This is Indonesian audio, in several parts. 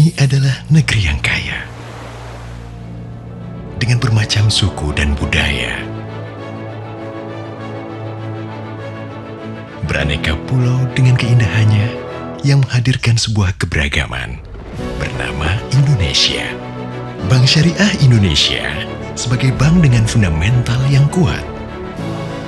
Ini adalah negeri yang kaya, dengan bermacam suku dan budaya. Beraneka pulau dengan keindahannya yang menghadirkan sebuah keberagaman bernama Indonesia. Bank Syariah Indonesia sebagai bank dengan fundamental yang kuat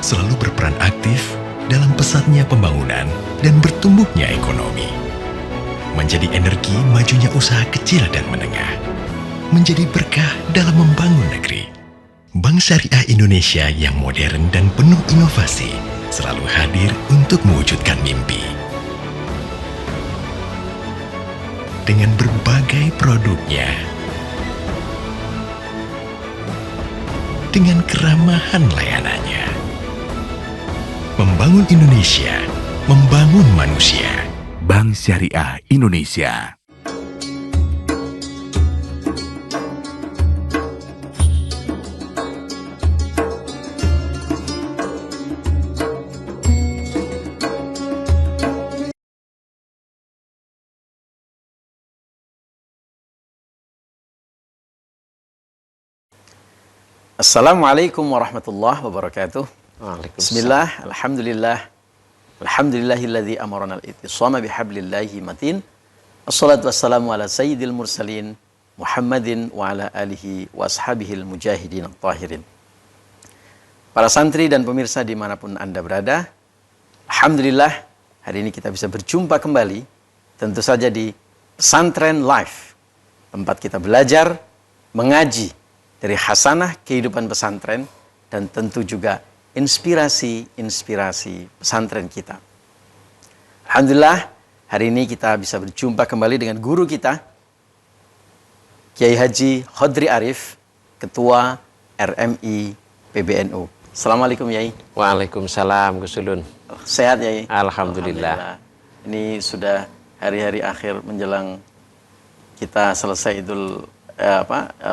selalu berperan aktif dalam pesatnya pembangunan dan bertumbuhnya ekonomi. Menjadi energi majunya usaha kecil dan menengah. Menjadi berkah dalam membangun negeri. Bank Syariah Indonesia yang modern dan penuh inovasi selalu hadir untuk mewujudkan mimpi. Dengan berbagai produknya, dengan keramahan layanannya, membangun Indonesia, membangun manusia. Bank Syariah Indonesia. Assalamualaikum warahmatullahi wabarakatuh. Bismillah, alhamdulillah. Alhamdulillahilladzi amarana al-ittisama bihablillahi matin. Assalatu wassalamu ala sayyidil mursalin Muhammadin wa ala alihi wa ashabihil mujahidin at-tahirin. Para santri dan pemirsa dimanapun Anda berada, alhamdulillah hari ini kita bisa berjumpa kembali, tentu saja di Pesantren Live, tempat kita belajar, mengaji dari hasanah kehidupan pesantren dan tentu juga inspirasi pesantren kita. Alhamdulillah, hari ini kita bisa berjumpa kembali dengan guru kita, Kiai Haji Khodri Arif, Ketua RMI PBNU. Assalamualaikum, Yai. Waalaikumsalam, Gus Ulun. Sehat, Yai? Alhamdulillah. Ini sudah hari-hari akhir menjelang kita selesai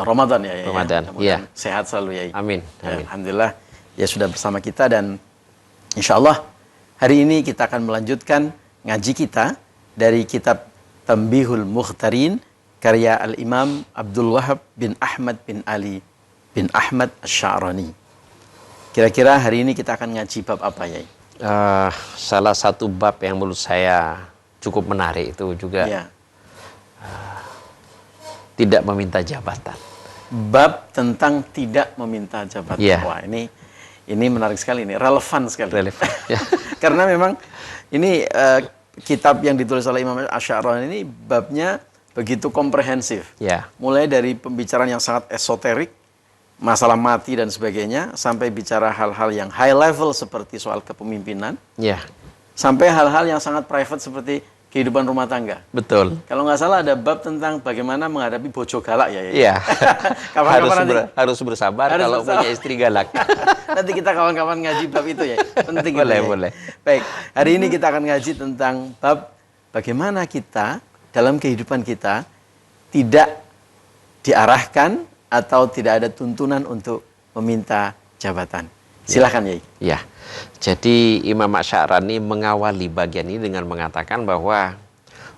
Ramadan ya. Ramadan, iya. Sehat selalu, Yai. Amin. Amin. Alhamdulillah, ya sudah bersama kita dan insya Allah hari ini kita akan melanjutkan ngaji kita dari kitab Tanbihul Mukhtarin karya Al-Imam Abdul Wahab bin Ahmad bin Ali bin Ahmad Asy-Sya'rani. Kira-kira hari ini kita akan ngaji bab apa, Yai? Salah satu bab yang menurut saya cukup menarik itu juga tidak meminta jabatan. Bab tentang tidak meminta jabatan. Yeah. Wah, ini menarik sekali, ini relevan sekali. Relevan. Karena memang ini kitab yang ditulis oleh Imam Asy-Sya'rani ini babnya begitu komprehensif. Yeah. Mulai dari pembicaraan yang sangat esoterik, masalah mati dan sebagainya, sampai bicara hal-hal yang high level seperti soal kepemimpinan, Ya. sampai hal-hal yang sangat private seperti kehidupan rumah tangga. Betul. Kalau nggak salah ada bab tentang bagaimana menghadapi bojo galak ya. Iya. Harus bersabar Harus kalau bersabar. punya istri galak. Nanti kita kawan-kawan ngaji bab itu ya. Penting itu, Boleh, ya. boleh. Baik, hari ini kita akan ngaji tentang bab bagaimana kita dalam kehidupan kita tidak diarahkan atau tidak ada tuntunan untuk meminta jabatan. Silahkan, Yai. Ya. Jadi Imam Asy-Sya'rani mengawali bagian ini dengan mengatakan bahwa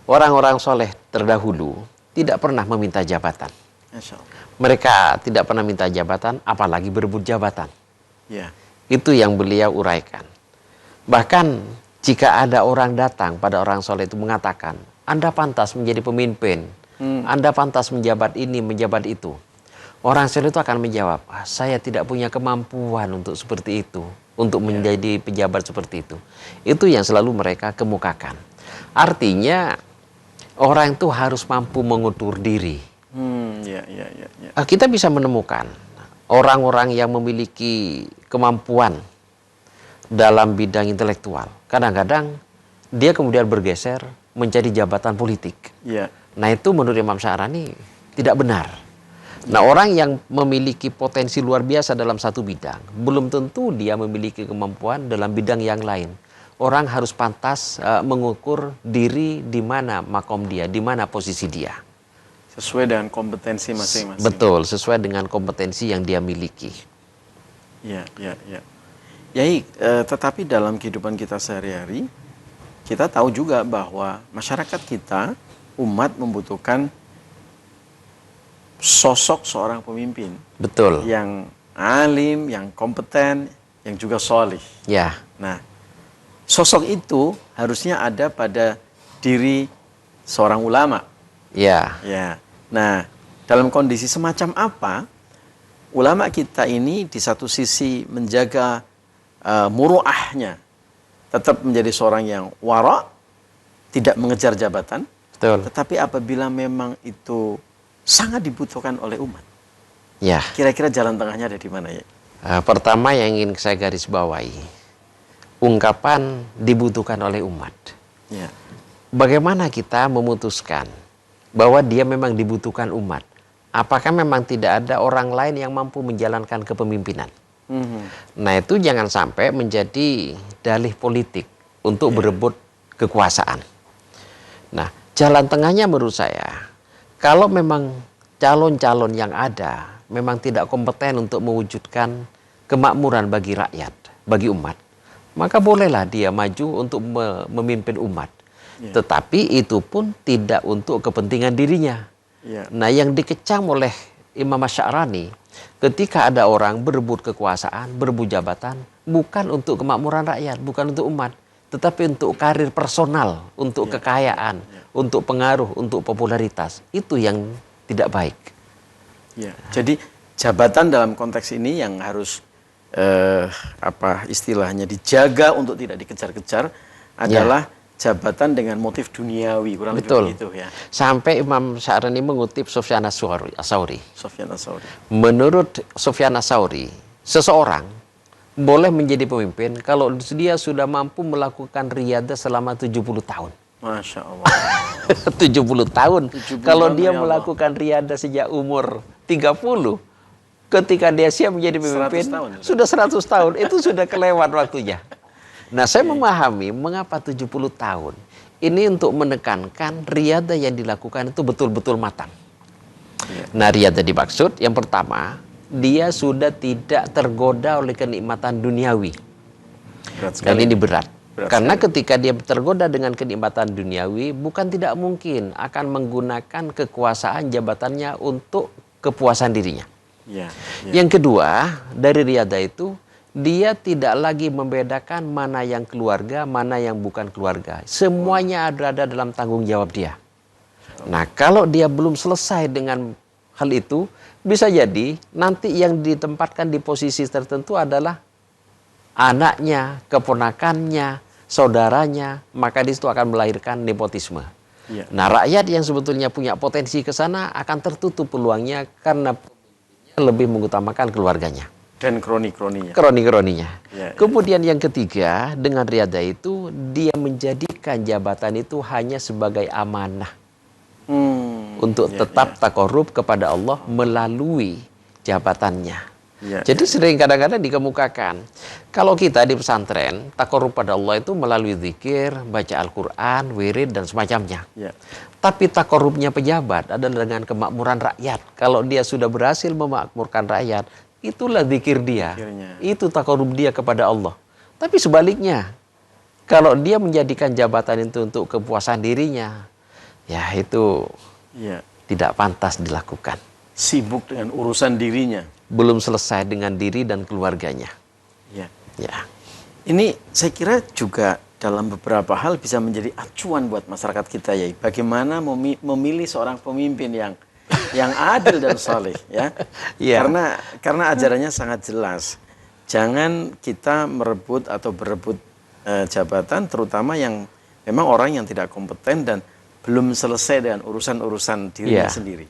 orang-orang soleh terdahulu tidak pernah meminta jabatan. Masya Allah. Mereka tidak pernah minta jabatan, apalagi berebut jabatan. Ya. Itu yang beliau uraikan. Bahkan jika ada orang datang pada orang soleh itu mengatakan, Anda pantas menjadi pemimpin, Anda pantas menjabat ini, menjabat itu. Orang soleh itu akan menjawab, saya tidak punya kemampuan untuk seperti itu, untuk menjadi pejabat seperti itu. Itu yang selalu mereka kemukakan. Artinya orang itu harus mampu mengukur diri. Ya. Kita bisa menemukan orang-orang yang memiliki kemampuan dalam bidang intelektual. Kadang-kadang dia kemudian bergeser menjadi jabatan politik. Ya. Nah itu menurut Imam Asy-Sya'rani tidak benar. Nah orang yang memiliki potensi luar biasa dalam satu bidang, belum tentu dia memiliki kemampuan dalam bidang yang lain. Orang harus pantas mengukur diri di mana makom dia, di mana posisi dia. Sesuai dengan kompetensi masing-masing. Betul, sesuai dengan kompetensi yang dia miliki. Ya. Yai, tetapi dalam kehidupan kita sehari-hari, kita tahu juga bahwa masyarakat kita, umat membutuhkan sosok seorang pemimpin Betul. yang alim, yang kompeten, yang juga solih. Ya, Nah, sosok itu harusnya ada pada diri seorang ulama. ya, Ya. Nah, dalam kondisi semacam apa ulama kita ini di satu sisi menjaga muruahnya, tetap menjadi seorang yang wara, tidak mengejar jabatan, betul. tetapi apabila memang itu sangat dibutuhkan oleh umat, Ya. kira-kira jalan tengahnya ada di mana ya? Pertama yang ingin saya garis bawahi, ungkapan dibutuhkan oleh umat. Ya. Bagaimana kita memutuskan bahwa dia memang dibutuhkan umat? Apakah memang tidak ada orang lain yang mampu menjalankan kepemimpinan? Nah, itu jangan sampai menjadi dalih politik untuk berebut kekuasaan. Nah, jalan tengahnya menurut saya, kalau memang calon-calon yang ada memang tidak kompeten untuk mewujudkan kemakmuran bagi rakyat, bagi umat, maka bolehlah dia maju untuk memimpin umat. Tetapi itu pun tidak untuk kepentingan dirinya. Nah, yang dikecam oleh Imam Asy'arani ketika ada orang berebut kekuasaan, berebut jabatan, bukan untuk kemakmuran rakyat, bukan untuk umat, tetapi untuk karir personal, untuk kekayaan, untuk pengaruh, untuk popularitas. Itu yang tidak baik. Ya. Jadi jabatan dalam konteks ini yang harus istilahnya dijaga untuk tidak dikejar-kejar adalah jabatan dengan motif duniawi, kurang Betul. lebih begitu ya. Sampai Imam Sya'rani mengutip Sufyan Ats-Tsauri. Sofyan Ats-Tsauri. Menurut Sufyan Ats-Tsauri, seseorang boleh menjadi pemimpin kalau dia sudah mampu melakukan riyadah selama 70 tahun. Masya Allah. 70 tahun. 70 Kalau tahun, dia ya Allah. melakukan riyadah sejak umur 30, ketika dia siap menjadi pemimpin, 100 tahun. sudah 100 tahun, itu sudah kelewat waktunya. Nah, saya memahami mengapa 70 tahun. Ini untuk menekankan riyadah yang dilakukan itu betul-betul matang. Nah, riyadah dimaksud yang pertama, dia sudah tidak tergoda oleh kenikmatan duniawi. Berat Dan sekali. ini berat. Berat Karena sekali. ketika dia tergoda dengan kenikmatan duniawi, bukan tidak mungkin akan menggunakan kekuasaan jabatannya untuk kepuasan dirinya. Ya, ya. Yang kedua, dari riyadah itu, dia tidak lagi membedakan mana yang keluarga, mana yang bukan keluarga. Semuanya ada dalam tanggung jawab dia. Nah, kalau dia belum selesai dengan hal itu, bisa jadi nanti yang ditempatkan di posisi tertentu adalah anaknya, keponakannya, saudaranya, maka di situ akan melahirkan nepotisme. Ya. Nah, rakyat yang sebetulnya punya potensi ke sana akan tertutup peluangnya karena pemimpinnya lebih mengutamakan keluarganya. Dan kroni-kroninya. Kroni-kroninya. Ya, ya. Kemudian yang ketiga, dengan riyadah itu, dia menjadikan jabatan itu hanya sebagai amanah. Untuk tetap takorup kepada Allah melalui jabatannya. Ya, Jadi sering kadang-kadang dikemukakan, kalau kita di pesantren, takorup pada Allah itu melalui zikir, baca Al-Quran, wirid, dan semacamnya. Ya. Tapi takorubnya pejabat adalah dengan kemakmuran rakyat. Kalau dia sudah berhasil memakmurkan rakyat, itulah zikir dia. Zikirnya. Itu takorub dia kepada Allah. Tapi sebaliknya, kalau dia menjadikan jabatan itu untuk kepuasan dirinya, ya itu Ya. tidak pantas dilakukan. Sibuk dengan urusan dirinya. Belum selesai dengan diri dan keluarganya. Ya. Ya, Ini saya kira juga dalam beberapa hal bisa menjadi acuan buat masyarakat kita ya. Bagaimana memilih seorang pemimpin yang adil dan saleh ya. Iya. Karena ajarannya sangat jelas. Jangan kita merebut atau berebut jabatan, terutama yang memang orang yang tidak kompeten dan belum selesai dengan urusan-urusan dirinya Iya. sendiri.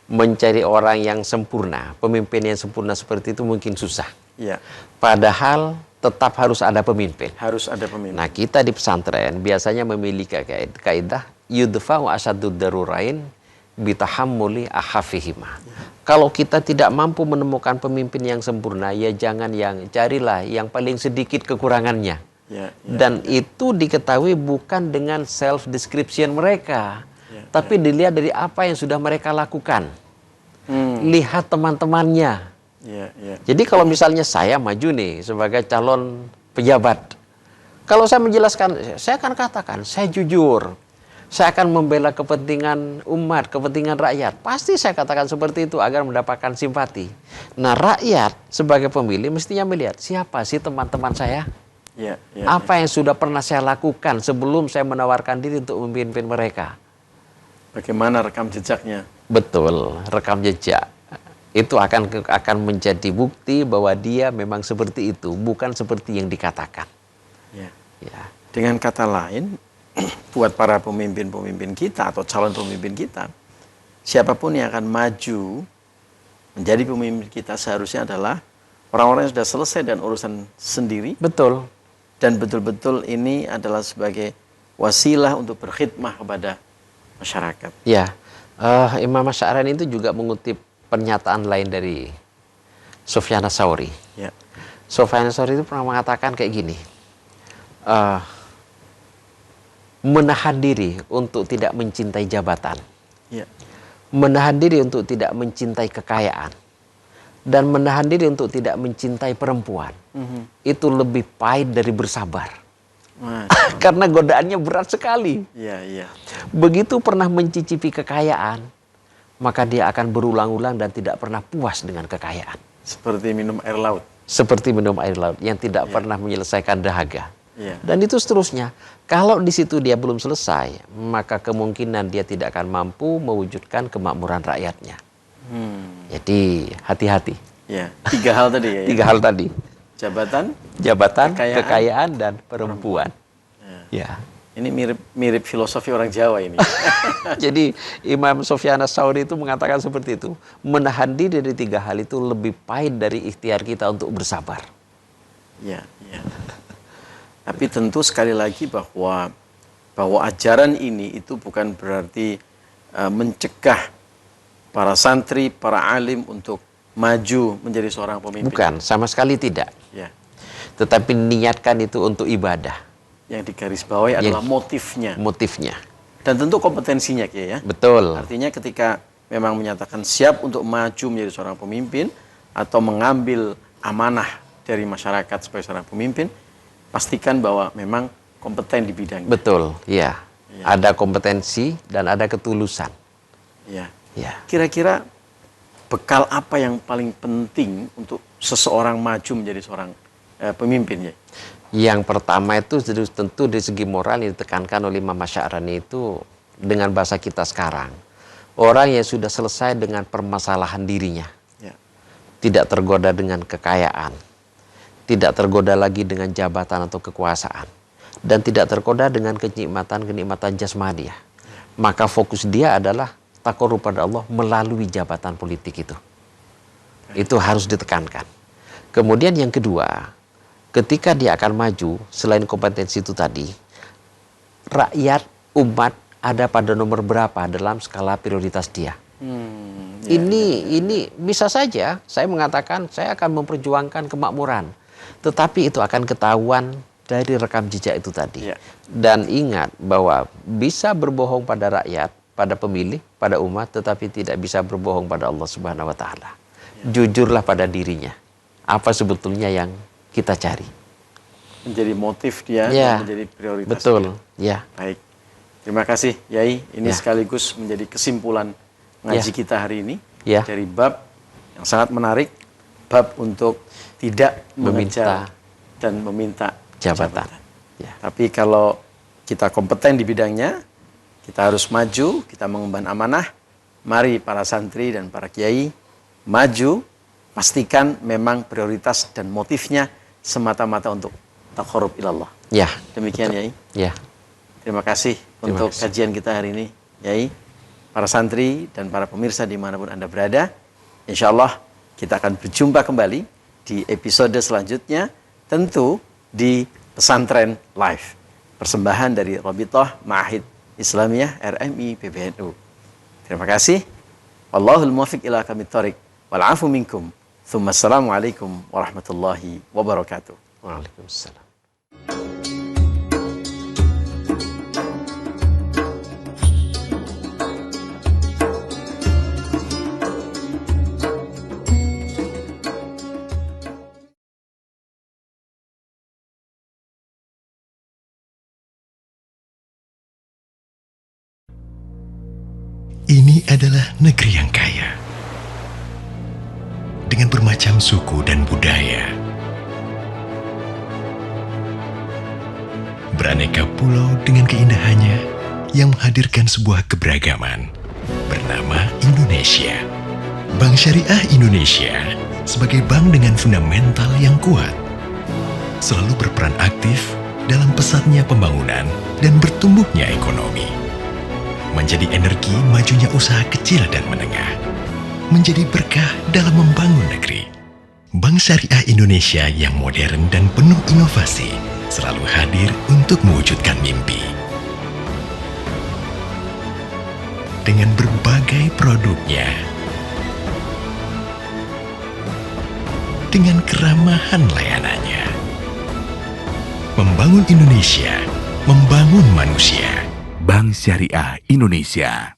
Mencari orang yang sempurna, pemimpin yang sempurna seperti itu mungkin susah. Ya, Padahal tetap harus ada pemimpin. harus ada pemimpin. Nah, kita di pesantren biasanya memiliki kaidah yudfa'u asyadud darurain bitahammuli akhafihima. Kalau kita tidak mampu menemukan pemimpin yang sempurna, ya jangan carilah yang paling sedikit kekurangannya. Ya, ya. Dan itu diketahui bukan dengan self description mereka, tapi dilihat dari apa yang sudah mereka lakukan. Lihat teman-temannya. Ya, ya. Jadi kalau misalnya saya maju nih sebagai calon pejabat, kalau saya menjelaskan, saya akan katakan, saya jujur, Saya akan membela kepentingan umat, kepentingan rakyat. Pasti saya katakan seperti itu agar mendapatkan simpati. Nah, rakyat sebagai pemilih mestinya melihat siapa sih teman-teman saya? Ya, ya, Apa yang sudah pernah saya lakukan sebelum saya menawarkan diri untuk memimpin mereka? Bagaimana rekam jejaknya? Betul, rekam jejak. Itu akan menjadi bukti bahwa dia memang seperti itu, bukan seperti yang dikatakan. Ya. Ya. Dengan kata lain, buat para pemimpin-pemimpin kita atau calon pemimpin kita, siapapun yang akan maju menjadi pemimpin kita seharusnya adalah orang-orang yang sudah selesai dan urusan sendiri, Betul. dan betul-betul ini adalah sebagai wasilah untuk berkhidmah kepada masyarakat. Ya, Imam Asy'arani itu juga mengutip pernyataan lain dari Sufyan Ats-Tsauri. Ya, Sufyan Ats-Tsauri itu pernah mengatakan kayak gini, menahan diri untuk tidak mencintai jabatan, ya, menahan diri untuk tidak mencintai kekayaan, dan menahan diri untuk tidak mencintai perempuan, itu lebih pahit dari bersabar. Karena godaannya berat sekali. ya, ya, Begitu pernah mencicipi kekayaan, maka dia akan berulang-ulang dan tidak pernah puas dengan kekayaan. seperti minum air laut. Seperti minum air laut yang tidak pernah menyelesaikan dahaga. Ya, Dan itu seterusnya. Kalau di situ dia belum selesai, maka kemungkinan dia tidak akan mampu mewujudkan kemakmuran rakyatnya. Jadi hati-hati. ya, 3 hal tadi ya. Tiga hal tadi. Jabatan. Jabatan, Kekayaan, kekayaan, dan perempuan. Ya. Ini mirip filosofi orang Jawa ini. Jadi Imam Sufyan Ats-Tsauri itu mengatakan seperti itu. Menahan diri dari 3 hal itu lebih pahit dari ikhtiar kita untuk bersabar. Ya, ya. Tapi tentu sekali lagi bahwa ajaran ini itu bukan berarti mencegah para santri, para alim untuk maju menjadi seorang pemimpin. Bukan, sama sekali tidak. Ya. Tetapi niatkan itu untuk ibadah. Yang digarisbawahi adalah motifnya Motifnya. dan tentu kompetensinya, Kiai, ya. Betul. Artinya ketika memang menyatakan siap untuk maju menjadi seorang pemimpin atau mengambil amanah dari masyarakat sebagai seorang pemimpin, pastikan bahwa memang kompeten di bidangnya. Betul, ya. Ya. Ada kompetensi dan ada ketulusan. Ya. Ya. Kira-kira bekal apa yang paling penting untuk seseorang maju menjadi seorang pemimpin, ya? Yang pertama itu tentu dari segi moral yang ditekankan oleh Imam Asy'arani itu dengan bahasa kita sekarang. Orang yang sudah selesai dengan permasalahan dirinya. Ya. Tidak tergoda dengan kekayaan. Tidak tergoda lagi dengan jabatan atau kekuasaan. Dan tidak tergoda dengan kenikmatan jasmani. Maka fokus dia adalah taqarrub pada Allah melalui jabatan politik itu. Itu harus ditekankan. Kemudian yang kedua, ketika dia akan maju, selain kompetensi itu tadi, rakyat, umat ada pada nomor berapa dalam skala prioritas dia. Ini bisa saja saya mengatakan saya akan memperjuangkan kemakmuran. Tetapi itu akan ketahuan dari rekam jejak itu tadi. Ya. Dan ingat bahwa bisa berbohong pada rakyat, pada pemilih, pada umat, tetapi tidak bisa berbohong pada Allah Subhanahu wa taala. Jujurlah pada dirinya. Apa sebetulnya yang kita cari? Menjadi motif dia Ya, dan menjadi prioritas. betul. dia. Ya. Baik. Terima kasih, Yai. Ini Ya. sekaligus menjadi kesimpulan ngaji Ya. kita hari ini. Ya. Dari bab yang sangat menarik, bab untuk tidak mengejar dan meminta Jabatan. Ya. Tapi kalau kita kompeten di bidangnya, kita harus maju, kita mengemban amanah. Mari para santri dan para kiai maju, pastikan memang prioritas dan motifnya semata-mata untuk taqarrub ilallah. Ya. Demikian, Yai. Ya. Terima kasih Terima untuk kasih. kajian kita hari ini, Yai. Para santri dan para pemirsa dimanapun Anda berada, insya Allah kita akan berjumpa kembali di episode selanjutnya, tentu di Pesantren Live. Persembahan dari Rabithah Ma'ahid Islamiyah RMI PBNU. Terima kasih. Wallahul muwaffiq ila aqwamit thoriq. Wal 'afu minkum. Tsumma assalamualaikum warahmatullahi wabarakatuh. Waalaikumsalam. Ini adalah negeri yang kaya dengan bermacam suku dan budaya. Beraneka pulau dengan keindahannya yang menghadirkan sebuah keberagaman bernama Indonesia. Bank Syariah Indonesia sebagai bank dengan fundamental yang kuat selalu berperan aktif dalam pesatnya pembangunan dan bertumbuhnya ekonomi. Menjadi energi majunya usaha kecil dan menengah. Menjadi berkah dalam membangun negeri. Bank Syariah Indonesia yang modern dan penuh inovasi selalu hadir untuk mewujudkan mimpi. Dengan berbagai produknya, dengan keramahan layanannya, membangun Indonesia, membangun manusia. Bank Syariah Indonesia.